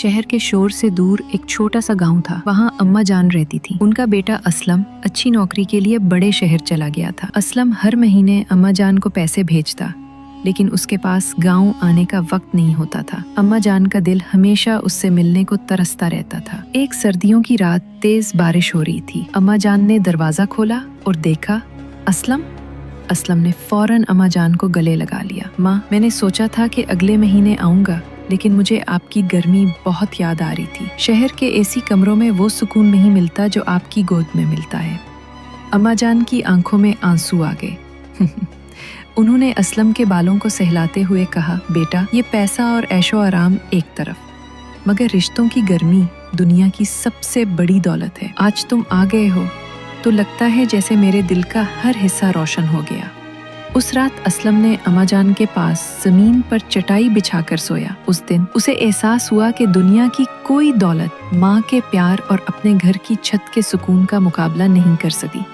शहर के शोर से दूर एक छोटा सा गांव था। वहाँ अम्मा जान रहती थी। उनका बेटा असलम अच्छी नौकरी के लिए बड़े शहर चला गया था। असलम हर महीने अम्मा जान को पैसे भेजता, लेकिन उसके पास गांव आने का वक्त नहीं होता था। अम्मा जान का दिल हमेशा उससे मिलने को तरसता रहता था। एक सर्दियों की रात तेज बारिश हो रही थी। अम्मा जान ने दरवाजा खोला और देखा असलम। असलम ने फौरन अम्मा जान को गले लगा लिया। माँ, मैंने सोचा था कि अगले महीने आऊंगा, लेकिन मुझे आपकी गर्मी बहुत याद आ रही थी। शहर के एसी कमरों में वो सुकून नहीं मिलता जो आपकी गोद में मिलता है। अम्मा जान की आंखों में आंसू आ गए। उन्होंने असलम के बालों को सहलाते हुए कहा, बेटा, ये पैसा और ऐशो आराम एक तरफ, मगर रिश्तों की गर्मी दुनिया की सबसे बड़ी दौलत है। आज तुम आ गए हो तो लगता है जैसे मेरे दिल का हर हिस्सा रोशन हो गया। उस रात असलम ने अम्मा जान के पास जमीन पर चटाई बिछाकर सोया। उस दिन उसे एहसास हुआ कि दुनिया की कोई दौलत माँ के प्यार और अपने घर की छत के सुकून का मुकाबला नहीं कर सकती।